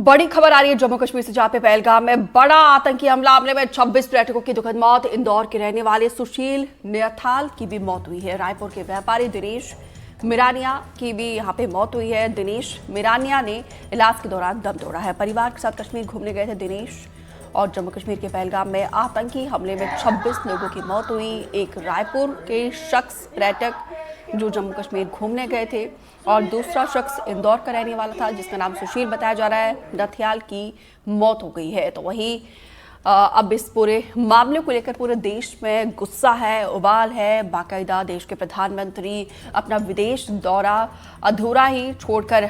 बड़ी खबर आ रही है जम्मू कश्मीर से, जहां पे पहलगाम में बड़ा आतंकी हमले में 26 पर्यटकों की दुखद मौत। इंदौर के रहने वाले सुशील नैथाल की भी मौत हुई है। रायपुर के व्यापारी दिनेश मिरानिया की भी यहां पे मौत हुई है। दिनेश मिरानिया ने इलाज के दौरान दम तोड़ा है। परिवार के साथ कश्मीर घूमने गए थे दिनेश, और जम्मू कश्मीर के पहलगाम में आतंकी हमले में 26 लोगों की मौत हुई। एक रायपुर के शख्स पर्यटक जो जम्मू कश्मीर घूमने गए थे, और दूसरा शख्स इंदौर का रहने वाला था जिसका नाम सुशील बताया जा रहा है। नथियाल की मौत हो गई है। तो वहीं अब इस पूरे मामले को लेकर पूरे देश में गुस्सा है, उबाल है। बाकायदा देश के प्रधानमंत्री अपना विदेश दौरा अधूरा ही छोड़कर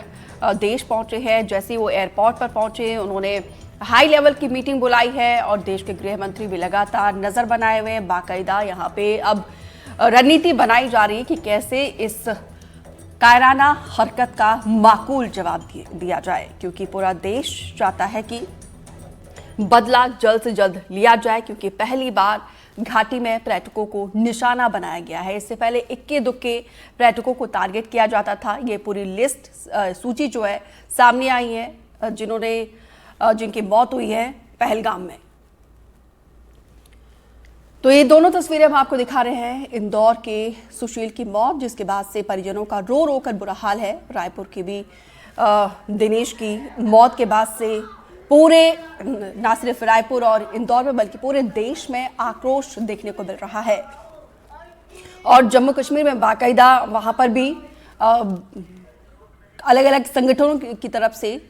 देश पहुंचे हैं। जैसे ही वो एयरपोर्ट पर पहुंचे, उन्होंने हाई लेवल की मीटिंग बुलाई है, और देश के गृह मंत्री भी लगातार नजर बनाए हुए हैं। बाकायदा यहाँ पे अब रणनीति बनाई जा रही है कि कैसे इस कायराना हरकत का माकूल जवाब दिया जाए, क्योंकि पूरा देश चाहता है कि बदला जल्द से जल्द लिया जाए, क्योंकि पहली बार घाटी में पर्यटकों को निशाना बनाया गया है। इससे पहले इक्के दुक्के पर्यटकों को टारगेट किया जाता था। ये पूरी लिस्ट सूची जो है सामने आई है जिनकी मौत हुई है पहलगाम में। तो ये दोनों तस्वीरें हम आपको दिखा रहे हैं। इंदौर के सुशील की मौत, जिसके बाद से परिजनों का रो रो कर बुरा हाल है। रायपुर की भी दिनेश की मौत के बाद से पूरे ना सिर्फ रायपुर और इंदौर में बल्कि पूरे देश में आक्रोश देखने को मिल रहा है। और जम्मू कश्मीर में बाकायदा वहां पर भी अलग अलग संगठनों की तरफ से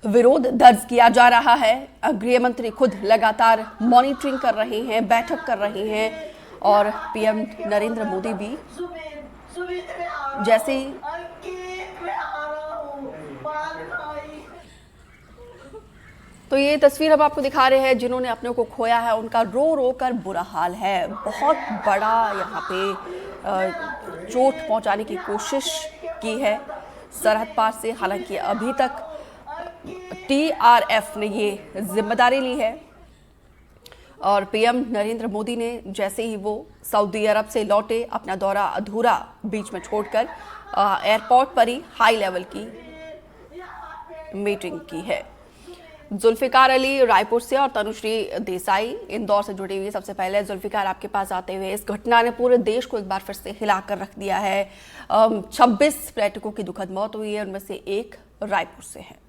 विरोध दर्ज किया जा रहा है। गृह मंत्री खुद लगातार मॉनिटरिंग कर रहे हैं, बैठक कर रहे हैं, और पीएम नरेंद्र मोदी भी जैसे तो ये तस्वीर हम आपको दिखा रहे हैं। जिन्होंने अपने को खोया है उनका रो रो कर बुरा हाल है। बहुत बड़ा यहाँ पे चोट पहुंचाने की कोशिश की है सरहद पार से। हालांकि अभी तक TRF ने ये जिम्मेदारी ली है, और पीएम नरेंद्र मोदी ने जैसे ही वो सऊदी अरब से लौटे, अपना दौरा अधूरा बीच में छोड़कर एयरपोर्ट पर ही हाई लेवल की मीटिंग की है। जुल्फिकार अली रायपुर से और तनुश्री देसाई इंदौर से जुड़ी हुई। सबसे पहले जुल्फिकार, आपके पास आते हुए, इस घटना ने पूरे देश को एक बार फिर से हिलाकर रख दिया है। 26 पर्यटकों की दुखद मौत हुई है, उनमें से एक रायपुर से है।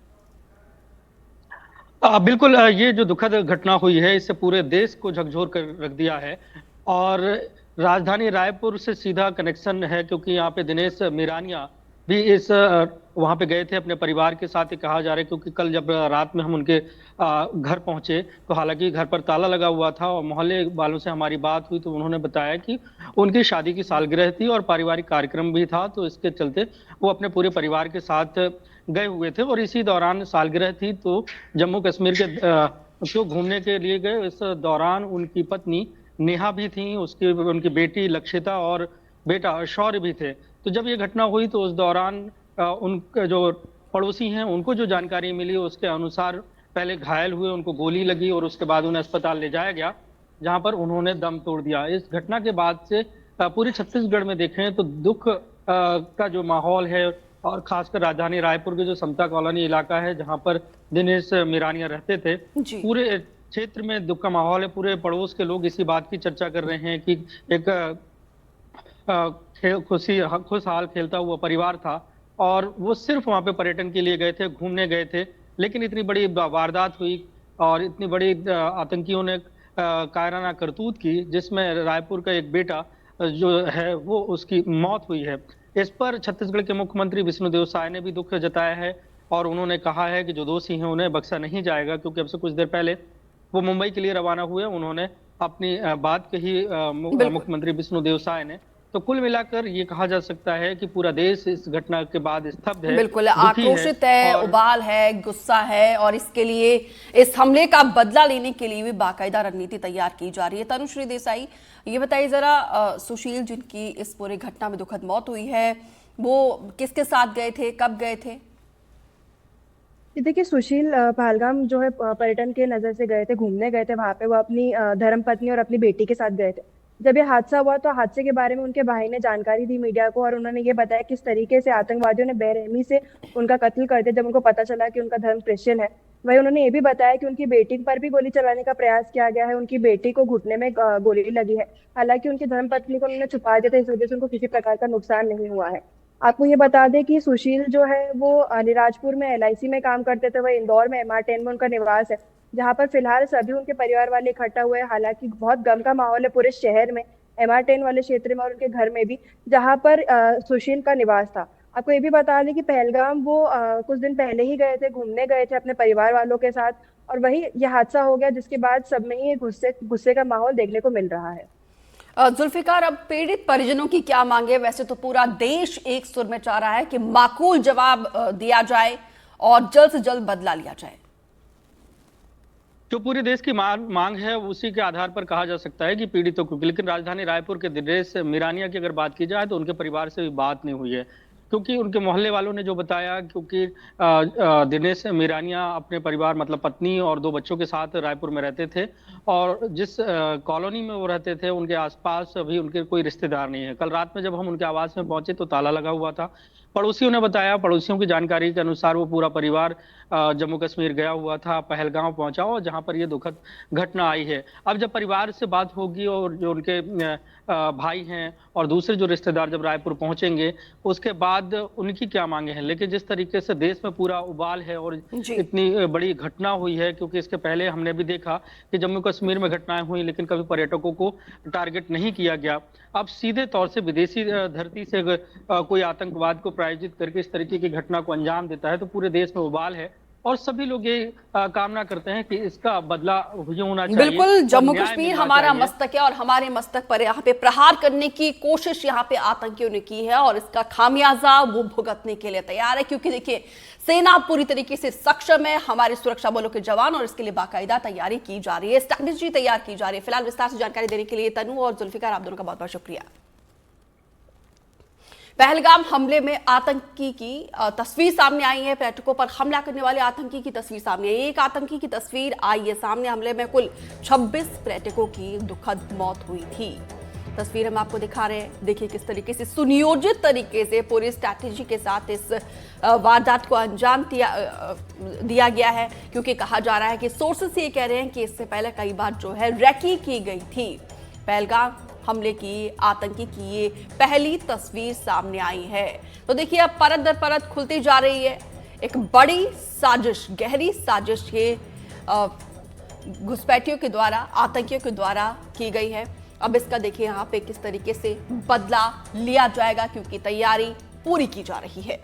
बिल्कुल, ये जो दुखद घटना हुई है इससे पूरे देश को झकझोर कर रख दिया है। और राजधानी रायपुर से सीधा कनेक्शन है, क्योंकि यहाँ पे दिनेश मिरानिया भी वहाँ पे गए थे अपने परिवार के साथ, ही कहा जा रहा है। क्योंकि कल जब रात में हम उनके घर पहुंचे तो हालांकि घर पर ताला लगा हुआ था, और मोहल्ले वालों से हमारी बात हुई तो उन्होंने बताया कि उनकी शादी की सालगिरह थी और पारिवारिक कार्यक्रम भी था, तो इसके चलते वो अपने पूरे परिवार के साथ गए हुए थे। और इसी दौरान सालगिरह थी तो जम्मू कश्मीर के जो घूमने के लिए गए, इस दौरान उनकी पत्नी नेहा भी थी, उनकी बेटी लक्षिता और बेटा शौर्य भी थे। तो जब ये घटना हुई तो उस दौरान उनके जो पड़ोसी हैं उनको जो जानकारी मिली उसके अनुसार पहले घायल हुए, उनको गोली लगी, और उसके बाद उन्हें अस्पताल ले जाया गया, जहां पर उन्होंने दम तोड़ दिया। इस घटना के बाद से पूरे छत्तीसगढ़ में देखें तो दुख का जो माहौल है, और खासकर राजधानी रायपुर के जो समता कॉलोनी इलाका है जहां पर दिनेश मिरानिया रहते थे, पूरे क्षेत्र में दुख का माहौल है। पूरे पड़ोस के लोग इसी बात की चर्चा कर रहे हैं कि एक खुशहाल खेलता हुआ परिवार था, और वो सिर्फ वहां पे पर्यटन के लिए गए थे, घूमने गए थे, लेकिन इतनी बड़ी वारदात हुई और इतनी बड़ी आतंकियों ने कायराना करतूत की, जिसमें रायपुर का एक बेटा जो है वो उसकी मौत हुई है। इस पर छत्तीसगढ़ के मुख्यमंत्री विष्णुदेव साय ने भी दुख जताया है, और उन्होंने कहा है कि जो दोषी हैं उन्हें बख्शा नहीं जाएगा, क्योंकि अब से कुछ देर पहले वो मुंबई के लिए रवाना हुए। उन्होंने अपनी बात कही मुख्यमंत्री विष्णुदेव साय ने। तो कुल मिलाकर ये कहा जा सकता है कि पूरा देश इस घटना के बाद स्तब्ध है, बिल्कुल आक्रोशित है, उबाल है, गुस्सा है, और इसके लिए, इस हमले का बदला लेने के लिए भी बाकायदा रणनीति तैयार की जा रही है। तनुश्री देसाई, ये बताइए जरा, सुशील जिनकी इस पूरी घटना में दुखद मौत हुई है, वो किसके साथ गए थे, कब गए थे? देखिए, सुशील पहलगाम जो है पर्यटन के नजर से गए थे, घूमने गए थे। वहां पे वो अपनी धर्मपत्नी और अपनी बेटी के साथ गए थे। जब ये हादसा हुआ तो हादसे के बारे में उनके भाई ने जानकारी दी मीडिया को, और उन्होंने ये बताया किस तरीके से आतंकवादियों ने बेरहमी से उनका कत्ल कर दिया जब उनको पता चला कि उनका धर्म क्रिश्चियन है। वही उन्होंने ये भी बताया कि उनकी बेटी पर भी गोली चलाने का प्रयास किया गया है, उनकी बेटी को घुटने में गोली लगी है। हालांकि उनकी धर्मपत्नी को उन्होंने छुपा दिया था, इस वजह से उनको किसी प्रकार का नुकसान नहीं हुआ है। आपको ये बता दें कि सुशील जो है वो अलीराजपुर में एलआईसी में काम करते थे, वह इंदौर में MR10 में उनका निवास है, जहाँ पर फिलहाल सभी उनके परिवार वाले इकट्ठा हुए हैं। हालांकि बहुत गम का माहौल है पूरे शहर में, MR10 वाले क्षेत्र में और उनके घर में भी, जहाँ पर सुशील का निवास था। आपको ये भी बता दें कि पहलगाम वो कुछ दिन पहले ही गए थे, घूमने गए थे अपने परिवार वालों के साथ, और वही ये हादसा हो गया, जिसके बाद सब में ही गुस्से गुस्से का माहौल देखने को मिल रहा है। जुल्फिकार, अब पीड़ित परिजनों की क्या मांगे? वैसे तो पूरा देश एक सुर में चाह रहा है कि माकूल जवाब दिया जाए और जल्द से जल्द बदला लिया जाए। जो पूरे देश की मांग है उसी के आधार पर कहा जा सकता है कि पीड़ितों को, लेकिन राजधानी रायपुर के दिनेश मिरानिया की अगर बात की जाए तो उनके परिवार से भी बात नहीं हुई है, क्योंकि उनके मोहल्ले वालों ने जो बताया, क्योंकि दिनेश मिरानिया अपने परिवार मतलब पत्नी और 2 बच्चों के साथ रायपुर में रहते थे, और जिस कॉलोनी में वो रहते थे उनके आसपास अभी उनके कोई रिश्तेदार नहीं है। कल रात में जब हम उनके आवास में पहुंचे तो ताला लगा हुआ था। पड़ोसियों ने बताया, पड़ोसियों की जानकारी के अनुसार वो पूरा परिवार जम्मू कश्मीर गया हुआ था, पहलगांव पहुंचा और जहां पर ये दुखद घटना आई है। अब जब परिवार से बात होगी और जो उनके भाई हैं और दूसरे जो रिश्तेदार जब रायपुर पहुंचेंगे उसके बाद उनकी क्या मांगे हैं। लेकिन जिस तरीके से देश में पूरा उबाल है और इतनी बड़ी घटना हुई है, क्योंकि इसके पहले हमने भी देखा कि जम्मू कश्मीर में घटनाएं हुई लेकिन कभी पर्यटकों को टारगेट नहीं किया गया। अब सीधे तौर से विदेशी धरती से कोई आतंकवाद को प्रायोजित करके इस तरीके की घटना को अंजाम देता है तो पूरे देश में उबाल है, और सभी लोग ये कामना करते हैं कि इसका बदला होना चाहिए। बिल्कुल, जम्मू कश्मीर हमारा मस्तक है और हमारे मस्तक पर यहाँ पे प्रहार करने की कोशिश यहाँ पे आतंकियों ने की है और इसका खामियाजा वो भुगतने के लिए तैयार है, क्योंकि देखिए सेना पूरी तरीके से सक्षम है, हमारे सुरक्षा बलों के जवान, और इसके लिए बाकायदा तैयारी की जा रही है, स्ट्रैटेजी तैयार की जा रही है। फिलहाल विस्तार से जानकारी देने के लिए तनु और जुल्फिकार, आप दोनों का बहुत बहुत शुक्रिया। पहलगाम हमले में आतंकी की तस्वीर सामने आई है, पर्यटकों पर हमला करने वाले आतंकी की तस्वीर सामने आई है। एक आतंकी की तस्वीर आई है सामने, हमले में कुल 26 पर्यटकों की दुखद मौत हुई थी। तस्वीर हम आपको दिखा रहे हैं, देखिए किस तरीके से सुनियोजित तरीके से पूरी स्ट्रैटेजी के साथ इस वारदात को अंजाम दिया गया है, क्योंकि कहा जा रहा है कि सोर्सेस ये कह रहे हैं कि इससे पहले कई बार जो है रैकी की गई थी। पहलगाम हमले की आतंकी की ये पहली तस्वीर सामने आई है। तो देखिए अब परत दर परत खुलती जा रही है, एक बड़ी साजिश, गहरी साजिश ये घुसपैठियों के द्वारा, आतंकियों के द्वारा की गई है। अब इसका देखिए यहाँ पे किस तरीके से बदला लिया जाएगा, क्योंकि तैयारी पूरी की जा रही है।